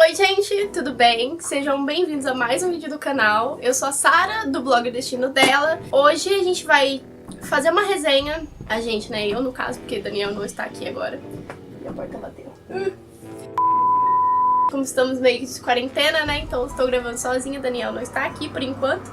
Oi gente, tudo bem? Sejam bem-vindos a mais um vídeo do canal. Eu sou a Sara, do blog Destino Dela. Hoje a gente vai fazer uma resenha. A gente, né? Eu no caso, porque Daniel não está aqui agora. Minha porta bateu. Como estamos meio de quarentena, né? Então estou gravando sozinha, Daniel não está aqui por enquanto.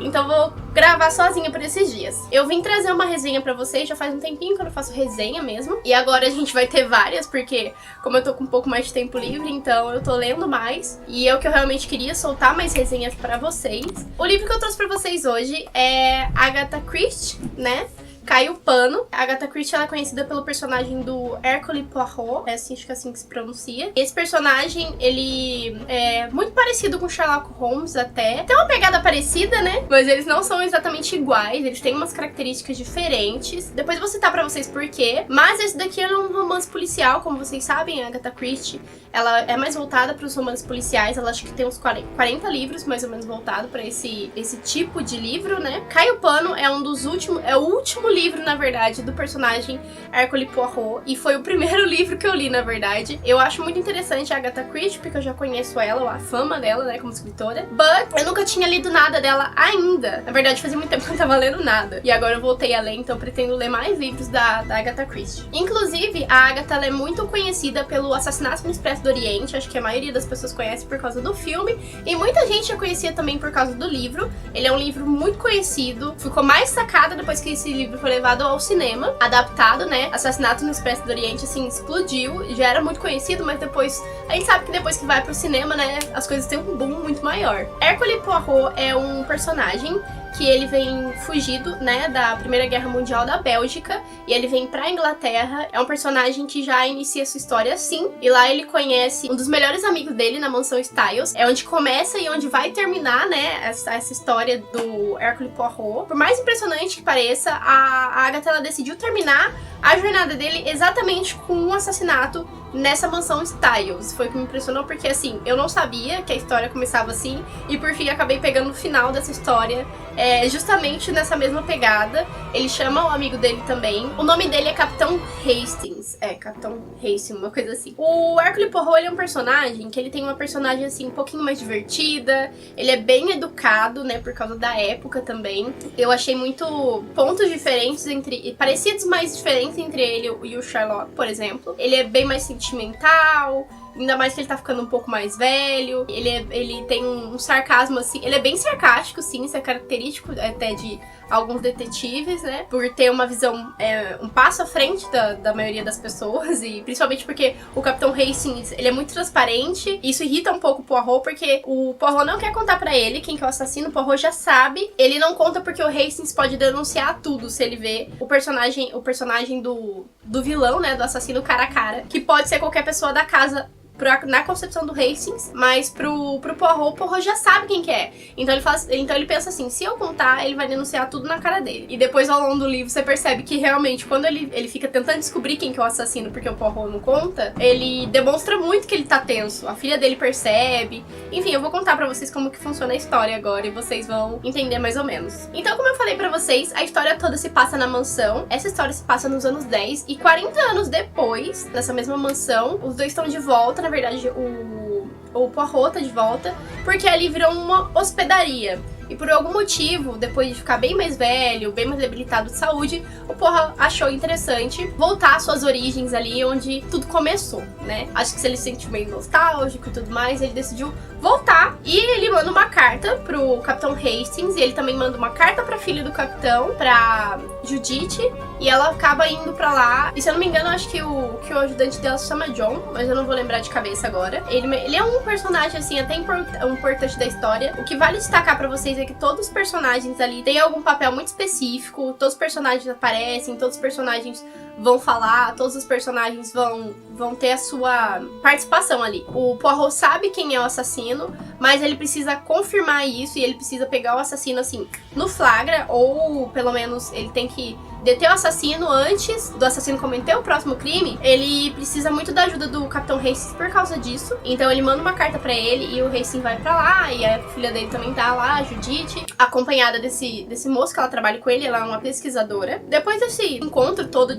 Então vou gravar sozinha por esses dias. Eu vim trazer uma resenha pra vocês, já faz um tempinho que eu não faço resenha mesmo. E agora a gente vai ter várias, porque como eu tô com um pouco mais de tempo livre, então eu tô lendo mais. E é o que eu realmente queria, soltar mais resenhas pra vocês. O livro que eu trouxe pra vocês hoje é Agatha Christie, né? Cai o Pano. A Agatha Christie ela é conhecida pelo personagem do Hercule Poirot, acho que é assim que se pronuncia. Esse personagem, ele é muito parecido com Sherlock Holmes até. Tem uma pegada parecida, né? Mas eles não são exatamente iguais, eles têm umas características diferentes. Depois eu vou citar pra vocês por quê. Mas esse daqui é um romance policial, como vocês sabem, a Agatha Christie, ela é mais voltada para os romances policiais. Ela acho que tem uns 40 livros mais ou menos voltado pra esse tipo de livro, né? Cai o Pano é um dos últimos, é o último livro, na verdade, do personagem Hercule Poirot, e foi o primeiro livro que eu li, na verdade. Eu acho muito interessante a Agatha Christie, porque eu já conheço ela, a fama dela, né, como escritora, but eu nunca tinha lido nada dela ainda. Na verdade, fazia muito tempo que eu não tava lendo nada, e agora eu voltei a ler, então eu pretendo ler mais livros da Agatha Christie. Inclusive, a Agatha ela é muito conhecida pelo Assassinato no Expresso do Oriente, acho que a maioria das pessoas conhece por causa do filme, e muita gente a conhecia também por causa do livro. Ele é um livro muito conhecido, ficou mais sacada depois que esse livro foi levado ao cinema, adaptado, né? Assassinato no Expresso do Oriente, assim, explodiu. Já era muito conhecido, mas depois... A gente sabe que depois que vai pro cinema, né? As coisas têm um boom muito maior. Hercule Poirot é um personagem que ele vem fugido, né, da Primeira Guerra Mundial da Bélgica, e ele vem pra Inglaterra. É um personagem que já inicia sua história assim, e lá ele conhece um dos melhores amigos dele na mansão Styles. É onde começa e onde vai terminar, né, essa história do Hercule Poirot. Por mais impressionante que pareça, a Agatha ela decidiu terminar a jornada dele exatamente com um assassinato nessa mansão Styles. Foi o que me impressionou, porque assim, eu não sabia que a história começava assim, e por fim acabei pegando o final dessa história, justamente nessa mesma pegada. Ele chama o amigo dele também. O nome dele é Capitão Hastings. Capitão Hastings, uma coisa assim. O Hercule Poirot, ele é um personagem que ele tem uma personagem assim, um pouquinho mais divertida. Ele é bem educado, né, por causa da época também. Eu achei muito pontos diferentes parecidos, mas diferentes entre ele e o Sherlock, por exemplo. Ele é bem mais sentimental, ainda mais que ele tá ficando um pouco mais velho. Ele tem um sarcasmo, assim, ele é bem sarcástico, sim, isso é característico até de alguns detetives, né, por ter uma visão um passo à frente da maioria das pessoas, e principalmente porque o Capitão Hastings, ele é muito transparente. Isso irrita um pouco o Poirot, porque o Poirot não quer contar pra ele quem que é o assassino. O Poirot já sabe, ele não conta porque o Hastings pode denunciar tudo se ele vê o personagem do vilão, né, do assassino cara a cara, que pode ser qualquer pessoa da casa na concepção do Hastings, mas pro Poirot, o Poirot já sabe quem que é. Então ele pensa assim, se eu contar, ele vai denunciar tudo na cara dele. E depois, ao longo do livro, você percebe que realmente, quando ele fica tentando descobrir quem que é o assassino, porque o Poirot não conta, ele demonstra muito que ele tá tenso. A filha dele percebe. Enfim, eu vou contar pra vocês como que funciona a história agora, e vocês vão entender mais ou menos. Então, como eu falei pra vocês, a história toda se passa na mansão. Essa história se passa nos anos 10, e 40 anos depois, nessa mesma mansão, os dois estão de volta. Na verdade, o Poirot tá de volta, porque ali virou uma hospedaria. E por algum motivo, depois de ficar bem mais velho, bem mais debilitado de saúde, o Poirot achou interessante voltar às suas origens ali, onde tudo começou, né? Acho que se ele se sente meio nostálgico e tudo mais, ele decidiu voltar. E ele manda uma carta pro Capitão Hastings, e ele também manda uma carta pra filha do capitão, pra Judith, e ela acaba indo pra lá. E se eu não me engano, acho que o ajudante dela se chama John, mas eu não vou lembrar de cabeça agora. Ele é um personagem, assim, até importante da história. O que vale destacar pra vocês é que todos os personagens ali têm algum papel muito específico, todos os personagens aparecem, todos os personagens vão falar, todos os personagens vão ter a sua participação ali. O Poirot sabe quem é o assassino, mas ele precisa confirmar isso, e ele precisa pegar o assassino, assim, no flagra, ou pelo menos ele tem que deter o assassino antes do assassino cometer o próximo crime. Ele precisa muito da ajuda do Capitão Hastings por causa disso. Então ele manda uma carta pra ele, e o Hastings vai pra lá, e a filha dele também tá lá, a Judith, acompanhada desse moço que ela trabalha com ele. Ela é uma pesquisadora. Depois desse encontro todo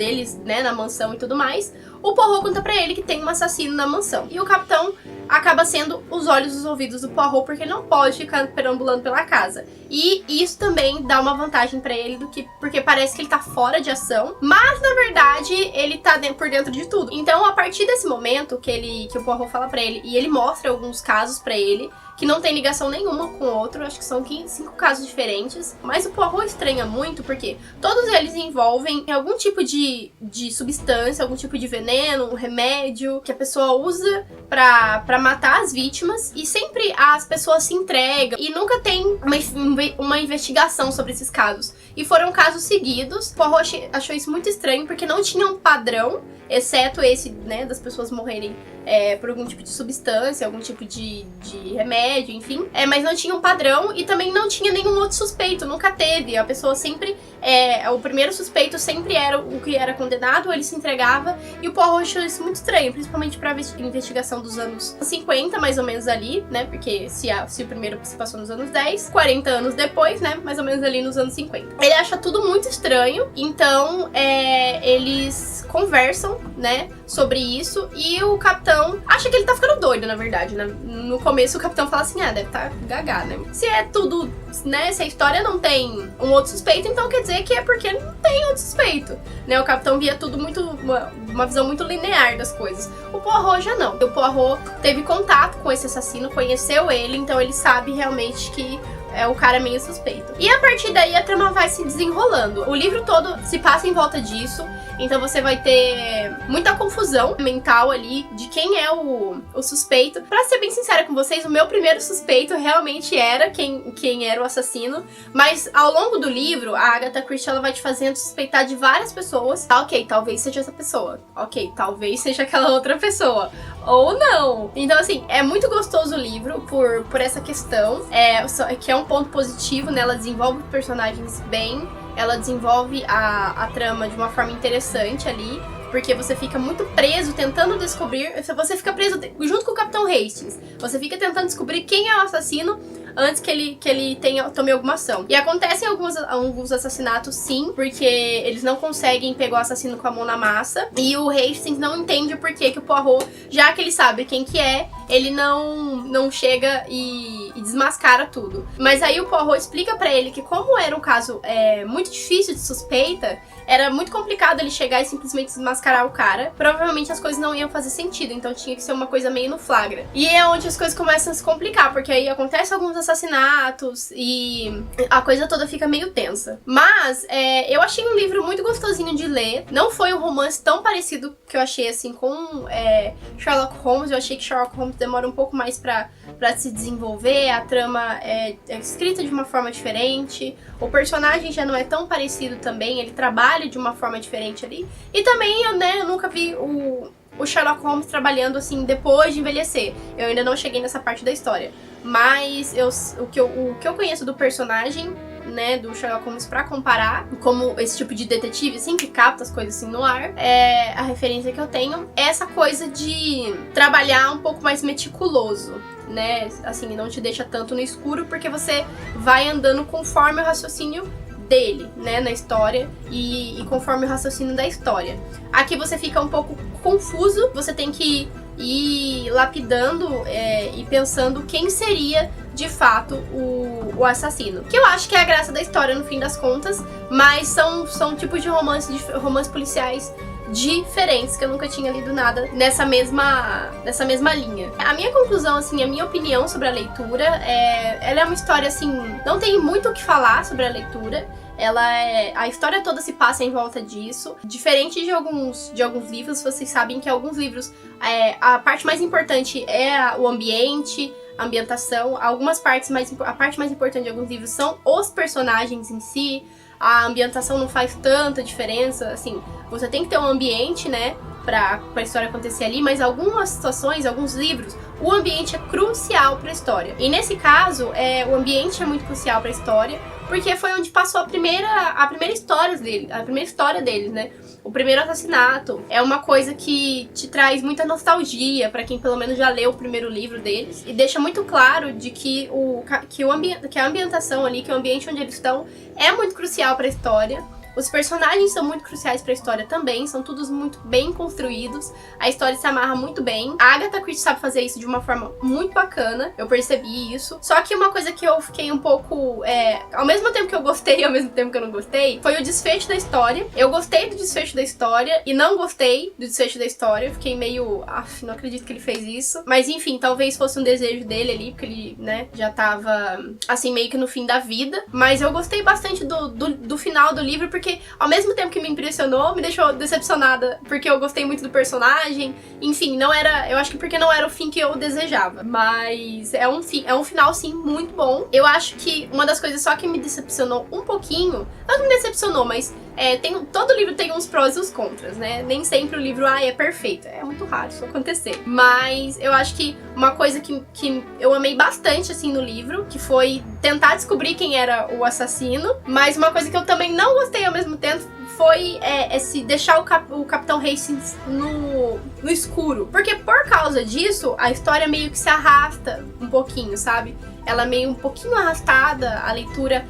deles, né, na mansão e tudo mais, o Poirot conta pra ele que tem um assassino na mansão. E o capitão acaba sendo os olhos e os ouvidos do Poirot, porque ele não pode ficar perambulando pela casa. E isso também dá uma vantagem pra ele, porque parece que ele tá fora de ação, mas na verdade ele tá por dentro de tudo. Então, a partir desse momento que o Poirot fala pra ele, e ele mostra alguns casos pra ele, que não tem ligação nenhuma com o outro, acho que são 5 casos diferentes, mas o Poirot estranha muito porque todos eles envolvem algum tipo de substância, algum tipo de veneno, um remédio que a pessoa usa pra matar as vítimas, e sempre as pessoas se entregam e nunca tem uma investigação sobre esses casos. E foram casos seguidos. O Poirot achou isso muito estranho porque não tinha um padrão, exceto esse, né, das pessoas morrerem por algum tipo de substância, algum tipo de remédio, enfim. Mas não tinha um padrão e também não tinha nenhum outro suspeito, nunca teve. A pessoa sempre... o primeiro suspeito sempre era o que era condenado, ele se entregava, e o Poirot achou isso muito estranho, principalmente pra investigação dos anos 50, mais ou menos ali, né, porque se o primeiro se passou nos anos 10, 40 anos depois, né, mais ou menos ali nos anos 50. Ele acha tudo muito estranho, então eles conversam, né, sobre isso, e o capitão acha que ele tá ficando doido, na verdade, né? No começo o capitão fala assim, deve tá gaga, né? Se é tudo, né, se a história não tem um outro suspeito, então quer dizer que é porque não tem outro suspeito, né? O capitão via tudo muito, uma visão muito linear das coisas. O Poirot já não. O Poirot teve contato com esse assassino, conheceu ele, então ele sabe realmente que o cara é meio suspeito. E a partir daí a trama vai se desenrolando. O livro todo se passa em volta disso, então você vai ter muita confusão mental ali de quem é o suspeito. Pra ser bem sincera com vocês, o meu primeiro suspeito realmente era quem era o assassino, mas ao longo do livro, a Agatha Christie ela vai te fazendo suspeitar de várias pessoas. Ok, talvez seja essa pessoa. Ok, talvez seja aquela outra pessoa. Ou não. Então, assim, é muito gostoso o livro por essa questão, que é um ponto positivo, né? Ela desenvolve os personagens bem, ela desenvolve a trama de uma forma interessante ali, porque você fica muito preso tentando descobrir, você fica preso junto com o Capitão Hastings, você fica tentando descobrir quem é o assassino antes que ele tome alguma ação. E acontecem alguns assassinatos sim, porque eles não conseguem pegar o assassino com a mão na massa, e o Hastings não entende por que o Poirot, já que ele sabe quem que é, ele não chega e desmascara tudo. Mas aí o Poirot explica pra ele que como era um caso muito difícil de suspeita, era muito complicado ele chegar e simplesmente desmascarar o cara. Provavelmente as coisas não iam fazer sentido, então tinha que ser uma coisa meio no flagra. E é onde as coisas começam a se complicar, porque aí acontecem alguns assassinatos e a coisa toda fica meio tensa. Mas eu achei um livro muito gostosinho de ler. Não foi um romance tão parecido que eu achei assim com Sherlock Holmes. Eu achei que Sherlock Holmes demora um pouco mais pra se desenvolver. A trama é escrita de uma forma diferente. O personagem já não é tão parecido também. Ele trabalha de uma forma diferente ali. E também, eu nunca vi o Sherlock Holmes trabalhando assim depois de envelhecer. Eu ainda não cheguei nessa parte da história. Mas o que eu conheço do personagem, né, do Sherlock Holmes pra comparar, como esse tipo de detetive, assim, que capta as coisas assim no ar, a referência que eu tenho é essa coisa de trabalhar um pouco mais meticuloso, né, assim, não te deixa tanto no escuro, porque você vai andando conforme o raciocínio dele, né, na história, e conforme o raciocínio da história. Aqui você fica um pouco confuso, você tem que ir lapidando e pensando quem seria de fato o assassino. Que eu acho que é a graça da história no fim das contas, mas são tipos de romances policiais diferentes, que eu nunca tinha lido nada nessa mesma linha. A minha conclusão, assim, a minha opinião sobre a leitura ela é uma história, assim, não tem muito o que falar sobre a leitura. A história toda se passa em volta disso. Diferente de alguns livros, vocês sabem que alguns livros a parte mais importante é o ambiente, a ambientação. A parte mais importante de alguns livros são os personagens em si. A ambientação não faz tanta diferença, assim, você tem que ter um ambiente, né, pra história acontecer ali, mas algumas situações, alguns livros, o ambiente é crucial pra história. E nesse caso, o ambiente é muito crucial pra história, porque foi onde passou a primeira história deles, né? O primeiro assassinato é uma coisa que te traz muita nostalgia pra quem pelo menos já leu o primeiro livro deles, e deixa muito claro de que a ambientação ali, que o ambiente onde eles estão é muito crucial pra história. Os personagens são muito cruciais pra história também, são todos muito bem construídos, a história se amarra muito bem. A Agatha Christie sabe fazer isso de uma forma muito bacana, eu percebi isso. Só que uma coisa que eu fiquei um pouco, ao mesmo tempo que eu gostei e ao mesmo tempo que eu não gostei, foi o desfecho da história. Eu gostei do desfecho da história e não gostei do desfecho da história, eu fiquei meio, não acredito que ele fez isso. Mas enfim, talvez fosse um desejo dele ali, porque ele, né, já tava, assim, meio que no fim da vida. Mas eu gostei bastante do final do livro, porque ao mesmo tempo que me impressionou, me deixou decepcionada, porque eu gostei muito do personagem. Enfim, não era, eu acho que porque não era o fim que eu desejava. Mas é um final, sim, muito bom. Eu acho que uma das coisas só que me decepcionou um pouquinho, não que me decepcionou, mas todo livro tem uns prós e uns contras, né? Nem sempre o livro é perfeito. É muito raro isso acontecer. Mas eu acho que uma coisa que eu amei bastante, assim, no livro, que foi tentar descobrir quem era o assassino. Mas uma coisa que eu também não gostei ao mesmo tempo foi esse deixar o Capitão Hastings no escuro. Porque por causa disso, a história meio que se arrasta um pouquinho, sabe? Ela é meio um pouquinho arrastada, a leitura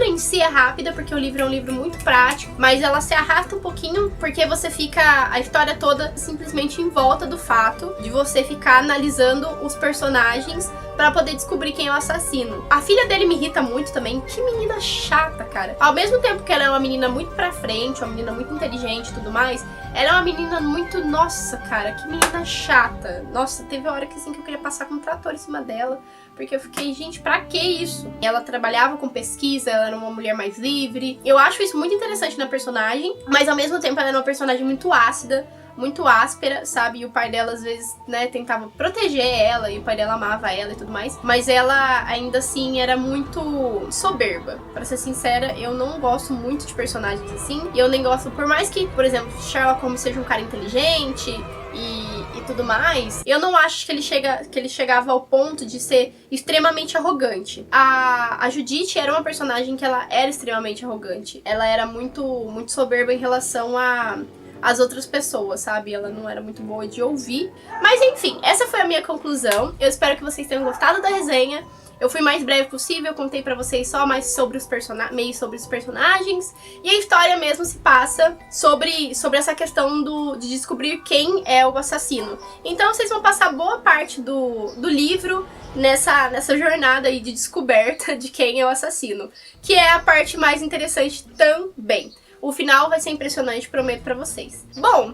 em si é rápida, porque o livro é um livro muito prático, mas ela se arrasta um pouquinho porque você fica a história toda simplesmente em volta do fato de você ficar analisando os personagens pra poder descobrir quem é o assassino. A filha dele me irrita muito também. Que menina chata, cara. Ao mesmo tempo que ela é uma menina muito pra frente, uma menina muito inteligente e tudo mais, ela é uma menina muito... Nossa, cara, que menina chata. Nossa, teve hora que, assim, que eu queria passar com um trator em cima dela, porque eu fiquei, gente, pra que isso? Ela trabalhava com pesquisa, ela era uma mulher mais livre. Eu acho isso muito interessante na personagem, mas ao mesmo tempo ela era uma personagem muito ácida, muito áspera, sabe? E o pai dela, às vezes, né, tentava proteger ela, e o pai dela amava ela e tudo mais. Mas ela, ainda assim, era muito soberba. Pra ser sincera, eu não gosto muito de personagens assim. E eu nem gosto, por mais que, por exemplo, Sherlock Holmes seja um cara inteligente e tudo mais, eu não acho que ele chegava ao ponto de ser extremamente arrogante. A Judith era uma personagem que ela era extremamente arrogante. Ela era muito, muito soberba em relação as outras pessoas, sabe? Ela não era muito boa de ouvir. Mas enfim, essa foi a minha conclusão. Eu espero que vocês tenham gostado da resenha. Eu fui mais breve possível, contei pra vocês só mais sobre os personagens. E a história mesmo se passa sobre essa questão de descobrir quem é o assassino. Então vocês vão passar boa parte do livro nessa jornada aí de descoberta de quem é o assassino, que é a parte mais interessante também. O final vai ser impressionante, prometo pra vocês. Bom,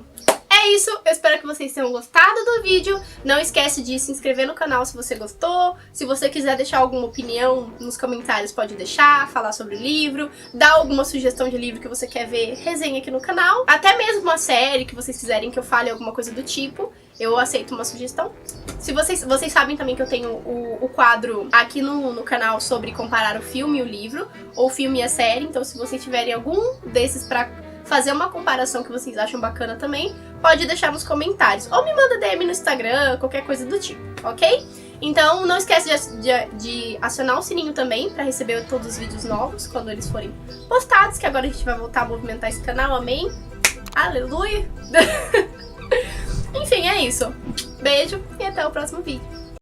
é isso. Eu espero que vocês tenham gostado do vídeo. Não esquece de se inscrever no canal se você gostou. Se você quiser deixar alguma opinião nos comentários, pode deixar, falar sobre o livro, dar alguma sugestão de livro que você quer ver resenha aqui no canal. Até mesmo uma série que vocês quiserem que eu fale alguma coisa do tipo. Eu aceito uma sugestão. Se vocês sabem também que eu tenho o quadro aqui no canal sobre comparar o filme e o livro, ou o filme e a série. Então se vocês tiverem algum desses pra fazer uma comparação que vocês acham bacana também, pode deixar nos comentários. Ou me manda DM no Instagram, qualquer coisa do tipo, ok? Então não esquece de acionar o sininho também pra receber todos os vídeos novos quando eles forem postados, que agora a gente vai voltar a movimentar esse canal, amém? Aleluia! Enfim, é isso. Beijo e até o próximo vídeo.